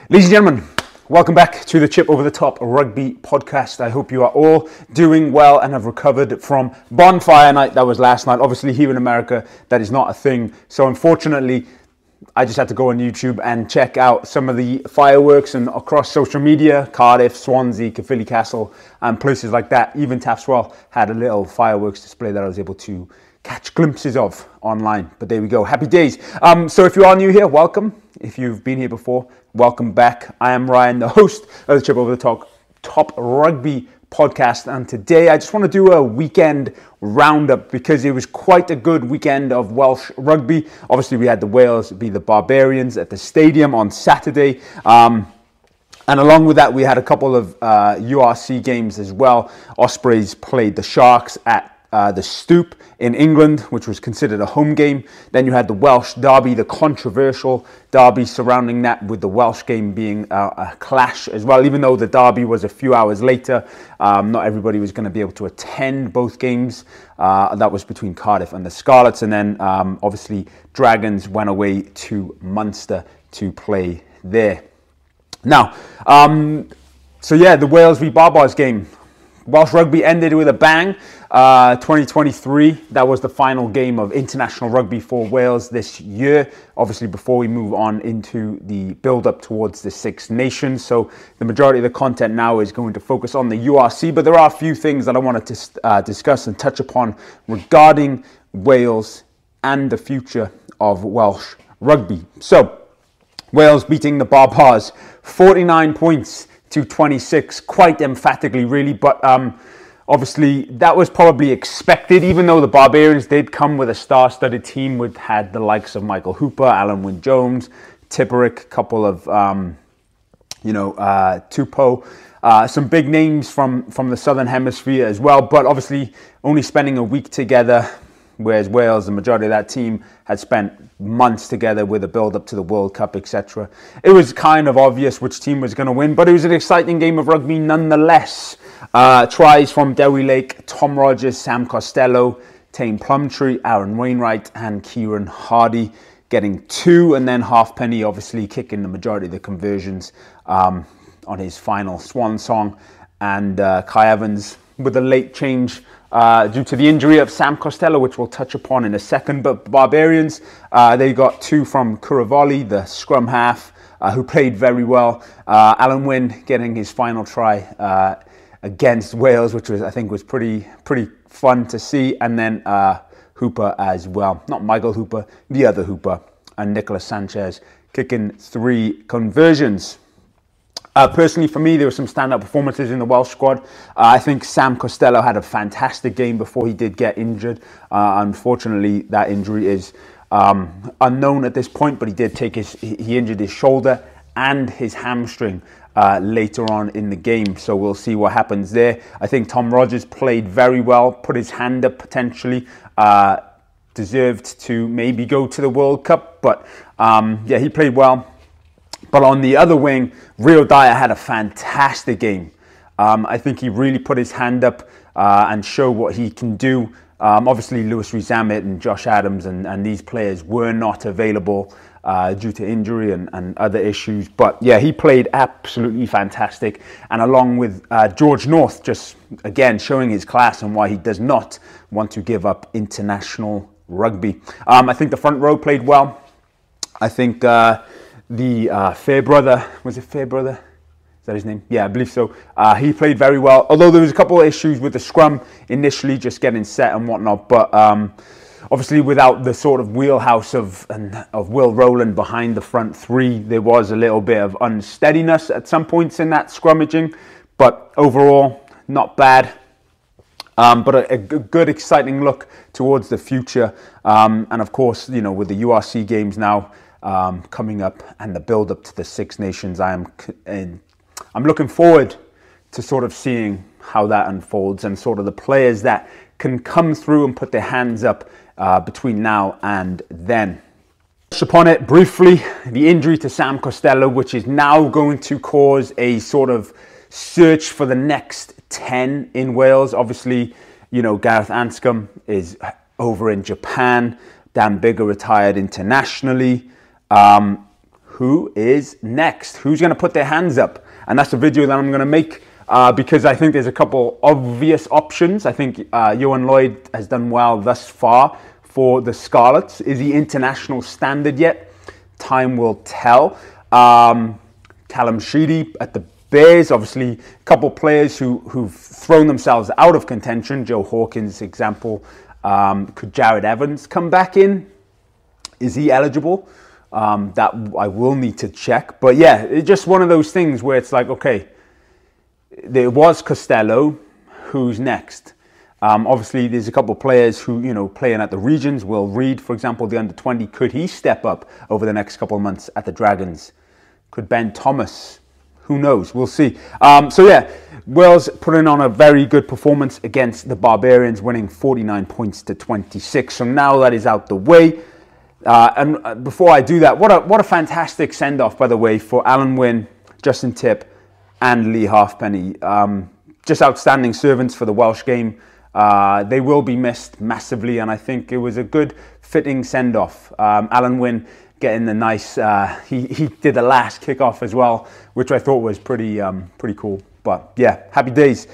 Ladies and gentlemen, welcome back to the Chip Over the Top Rugby podcast. I hope you are all doing well and have recovered from bonfire night. That was last night. Obviously here in America, that is not a thing. So unfortunately, I just had to go on YouTube and check out some of the fireworks and across social media, Cardiff, Swansea, Caerphilly Castle, and places like that. Even Taftswell had a little fireworks display that I was able to catch glimpses of online. But there we go. Happy days. So if you are new here, welcome. If you've been here before, welcome back. I am Ryan, the host of the Chip Over the Top Rugby podcast. And today I just want to do a weekend roundup because it was quite a good weekend of Welsh rugby. Obviously, we had the Wales v the Barbarians at the stadium on Saturday. And along with that, we had a couple of URC games as well. Ospreys played the Sharks at the Stoop in England, which was considered a home game. Then you had the Welsh derby, the controversial derby surrounding that, with the Welsh game being a clash as well. Even though the derby was a few hours later, not everybody was going to be able to attend both games. That was between Cardiff and the Scarlets. And then obviously Dragons went away to Munster to play there. Now, so yeah, the Wales v Barbars game. Welsh rugby ended with a bang. 2023, that was the final game of international rugby for Wales this year. Obviously, before we move on into the build-up towards the Six Nations. So the majority of the content now is going to focus on the URC, but there are a few things that I wanted to discuss and touch upon regarding Wales and the future of Welsh rugby. So, Wales beating the Barbars 49 points to 26, quite emphatically really, but obviously that was probably expected, even though the Barbarians did come with a star-studded team, which had the likes of Michael Hooper, Alan Wynne-Jones, Tipperick, a couple of Tupou, some big names from the Southern Hemisphere as well, but obviously only spending a week together, whereas Wales, the majority of that team, had spent months together with a build-up to the World Cup, etc. It was kind of obvious which team was going to win, but it was an exciting game of rugby nonetheless. Tries from Dewi Lake, Tom Rogers, Sam Costello, Tane Plumtree, Aaron Wainwright, and Kieran Hardy getting 2, and then Halfpenny obviously kicking the majority of the conversions on his final swan song, and Kai Evans with a late change due to the injury of Sam Costello, which we'll touch upon in a second. But Barbarians, they got 2 from Kuravoli, the scrum half, who played very well. Alan Wynne getting his final try against Wales, which I think was pretty fun to see. And then Hooper as well. Not Michael Hooper, the other Hooper. And Nicolas Sanchez kicking 3 conversions. Personally, for me, there were some standout performances in the Welsh squad. I think Sam Costello had a fantastic game before he did get injured. Unfortunately, that injury is unknown at this point, but he injured his shoulder and his hamstring later on in the game. So we'll see what happens there. I think Tom Rogers played very well, put his hand up potentially, deserved to maybe go to the World Cup, but yeah, he played well. But on the other wing, Rio Dyer had a fantastic game. I think he really put his hand up and showed what he can do. Obviously, Lewis Rees-Zammit and Josh Adams and these players were not available due to injury and other issues. But yeah, he played absolutely fantastic. And along with George North, just again showing his class and why he does not want to give up international rugby. I think the front row played well. I think the Fairbrother, was it Fairbrother? Is that his name? Yeah, I believe so. He played very well, although there was a couple of issues with the scrum initially, just getting set and whatnot. But obviously, without the sort of wheelhouse of Will Rowland behind the front 3, there was a little bit of unsteadiness at some points in that scrummaging. But overall, not bad. But a good, exciting look towards the future. And of course, with the URC games now coming up and the build up to the Six Nations, I'm looking forward to sort of seeing how that unfolds and sort of the players that can come through and put their hands up between now and then. Touch upon it briefly, the injury to Sam Costello, which is now going to cause a sort of search for the next 10 in Wales. Obviously, Gareth Anscombe is over in Japan. Dan Biggar retired internationally. who is next? Who's going to put their hands up? And that's a video that I'm going to make because I think there's a couple obvious options. I think Ioan Lloyd has done well thus far for the Scarlets. Is he international standard yet? Time will tell. Callum Sheedy at the Bears, obviously a couple players who've thrown themselves out of contention. Joe Hawkins, example. Could Jared Evans come back in? Is he eligible? That I will need to check. But yeah, it's just one of those things where it's like, okay, there was Costello. Who's next? Obviously, there's a couple of players who, you know, playing at the Regions. Will Reid, for example, the under-20, could he step up over the next couple of months at the Dragons? Could Ben Thomas? Who knows? We'll see. So yeah, Wales putting on a very good performance against the Barbarians, winning 49 points to 26. So now that is out the way. And before I do that, what a fantastic send-off, by the way, for Alan Wynne, Justin Tipp, and Lee Halfpenny. Just outstanding servants for the Welsh game. They will be missed massively, and I think it was a good, fitting send-off. Alan Wynne getting the nice, he did the last kick-off as well, which I thought was pretty cool. But yeah, happy days.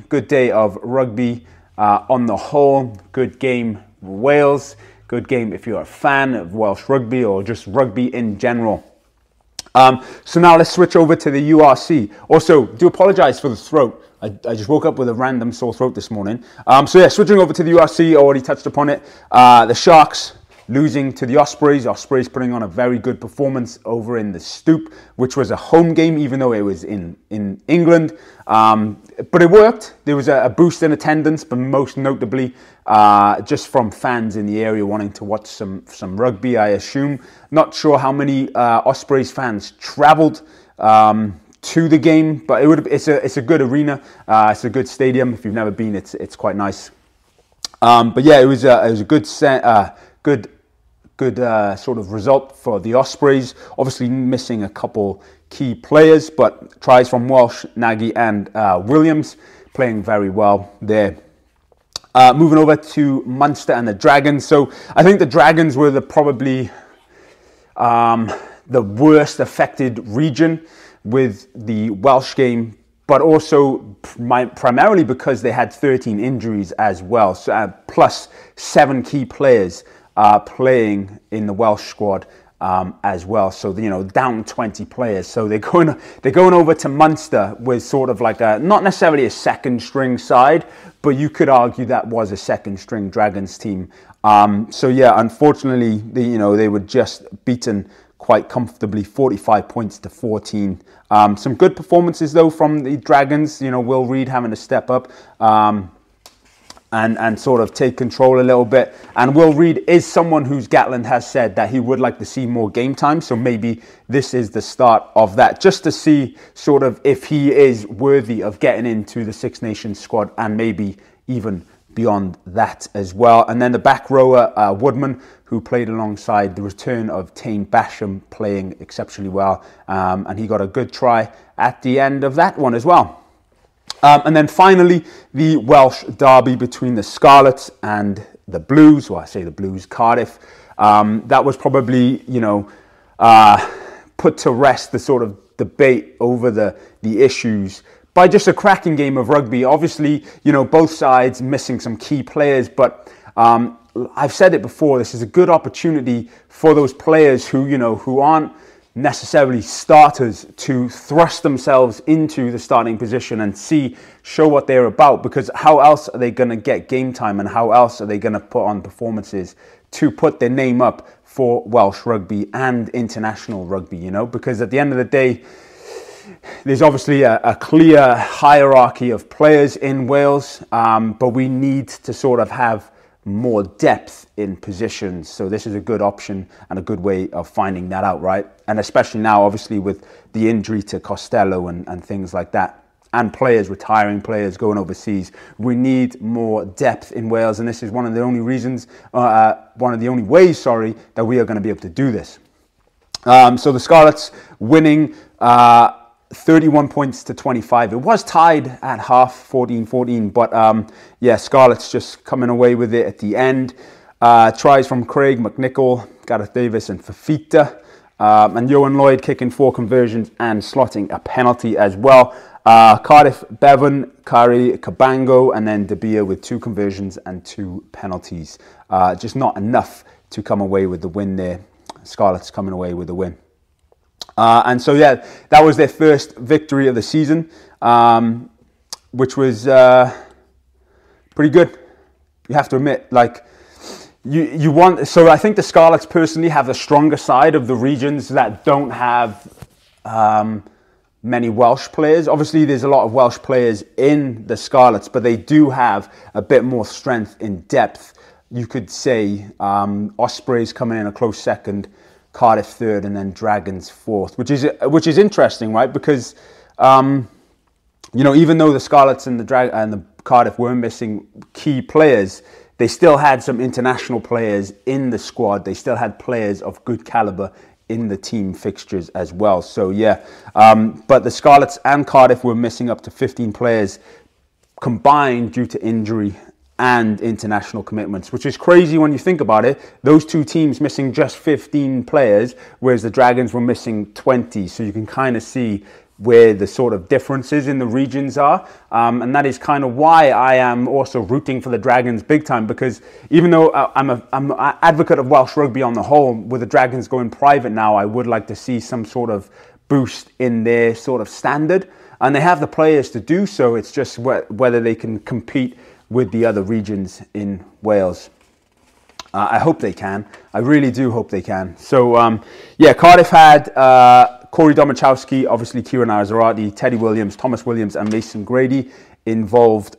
Good day of rugby on the whole. Good game, Wales. Good game if you're a fan of Welsh rugby or just rugby in general. So now let's switch over to the URC. Also, do apologise for the throat. I just woke up with a random sore throat this morning. So yeah, switching over to the URC, already touched upon it. The Sharks losing to the Ospreys. Ospreys putting on a very good performance over in the Stoop, which was a home game, even though it was in England. But it worked. There was a boost in attendance, but most notably just from fans in the area wanting to watch some rugby, I assume. Not sure how many Ospreys fans travelled to the game, but it's a good arena. It's a good stadium. If you've never been, it's quite nice. But yeah, it was a good sort of result for the Ospreys. Obviously missing a couple key players, but tries from Walsh, Nagy and Williams playing very well there. Moving over to Munster and the Dragons. So I think the Dragons were probably the worst affected region with the Welsh game, but also primarily because they had 13 injuries as well, so, plus 7 key players playing in the Welsh squad as well. So, you know, down 20 players. So they're going over to Munster with sort of like not necessarily a second string side, but you could argue that was a second string Dragons team. So yeah, unfortunately, they were just beaten quite comfortably, 45 points to 14. Some good performances though from the Dragons. You know, Will Reid having to step up and sort of take control a little bit. And Will Reid is someone who's Gatland has said that he would like to see more game time. So maybe this is the start of that, just to see sort of if he is worthy of getting into the Six Nations squad and maybe even beyond that as well. And then the back rower, Woodman, who played alongside the return of Tane Basham, playing exceptionally well. And he got a good try at the end of that one as well. And then finally, the Welsh derby between the Scarlets and the Blues, or I say the Blues, Cardiff. That was probably, put to rest the sort of debate over the issues by just a cracking game of rugby. Obviously, both sides missing some key players, but I've said it before, this is a good opportunity for those players who aren't necessarily starters to thrust themselves into the starting position and show what they're about, because how else are they going to get game time and how else are they going to put on performances to put their name up for Welsh rugby and international rugby, because at the end of the day, there's obviously a clear hierarchy of players in Wales, but we need to sort of have more depth in positions. So this is a good option and a good way of finding that out, right? And especially now, obviously, with the injury to Costello and things like that, and retiring players going overseas, we need more depth in Wales. And this is one of the only ways, that we are going to be able to do this. So the Scarlets winning 31 points to 25. It was tied at half, 14-14, but yeah, Scarlets just coming away with it at the end. Tries from Craig, McNichol, Gareth Davis and Fafita. And Ioan Lloyd kicking 4 conversions and slotting a penalty as well. Cardiff, Bevan, Kari, Cabango, and then De Beer with 2 conversions and 2 penalties. Just not enough to come away with the win there. Scarlets coming away with the win. And so, yeah, that was their first victory of the season, which was pretty good. You have to admit, like, you want. So I think the Scarlets personally have the stronger side of the regions that don't have many Welsh players. Obviously, there's a lot of Welsh players in the Scarlets, but they do have a bit more strength in depth. You could say Ospreys coming in a close second, Cardiff third, and then Dragons fourth, which is interesting, right? Because you know, even though the Scarlets and the Cardiff were missing key players, they still had some international players in the squad. They still had players of good caliber in the team fixtures as well. So yeah, but the Scarlets and Cardiff were missing up to 15 players combined due to injury and international commitments, which is crazy when you think about it. Those two teams missing just 15 players, whereas the Dragons were missing 20. So you can kind of see where the sort of differences in the regions are. And that is kind of why I am also rooting for the Dragons big time, because even though I'm an advocate of Welsh rugby on the whole, with the Dragons going private now, I would like to see some sort of boost in their sort of standard. And they have the players to do so. It's just whether they can compete with the other regions in Wales. I hope they can. I really do hope they can. So, yeah, Cardiff had Corey Domachowski, obviously Kieran Arzarati, Teddy Williams, Thomas Williams and Mason Grady involved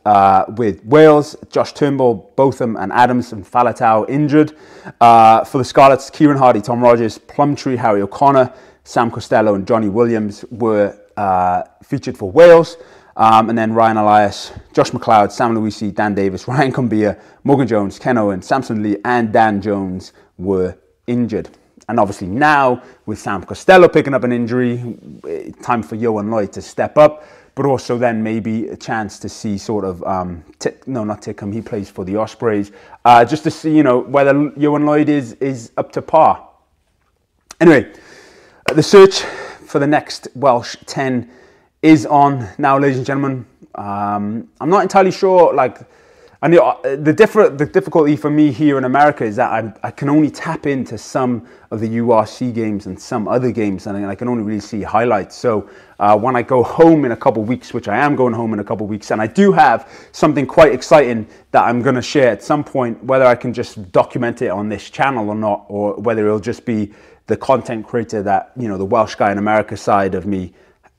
with Wales. Josh Turnbull, Botham and Adams and Falatau injured. For the Scarlets, Kieran Hardy, Tom Rogers, Plumtree, Harry O'Connor, Sam Costello and Johnny Williams were featured for Wales. And then Ryan Elias, Josh McLeod, Sam Luisi, Dan Davis, Ryan Cumbia, Morgan Jones, Ken Owen, Samson Lee and Dan Jones were injured. And obviously now, with Sam Costello picking up an injury, time for Ioan Lloyd to step up, but also then maybe a chance to see sort of, not Tickham, he plays for the Ospreys, just to see, you know, whether Ioan Lloyd is up to par. Anyway, the search for the next Welsh 10 is on now, ladies and gentlemen. I'm not entirely sure, like, and the difficulty for me here in America is that I can only tap into some of the URC games and some other games, and I can only really see highlights. So when I go home in a couple of weeks, which I am going home in a couple of weeks, and I do have something quite exciting that I'm going to share at some point, whether I can just document it on this channel or not, or whether it'll just be the content creator that, you know, the Welsh guy in America side of me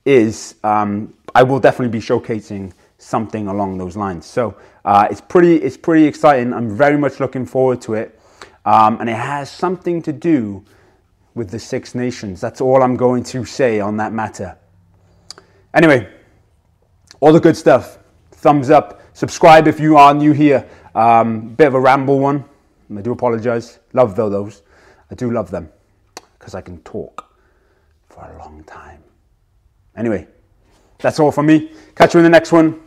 is, I will definitely be showcasing something along those lines. So it's pretty exciting. I'm very much looking forward to it, and it has something to do with the Six Nations. That's all I'm going to say on that matter. Anyway, all the good stuff. Thumbs up, subscribe if you are new here. Bit of a ramble one, I do apologize. Love those. I do love them because I can talk for a long time. Anyway, that's all from me. Catch you in the next one.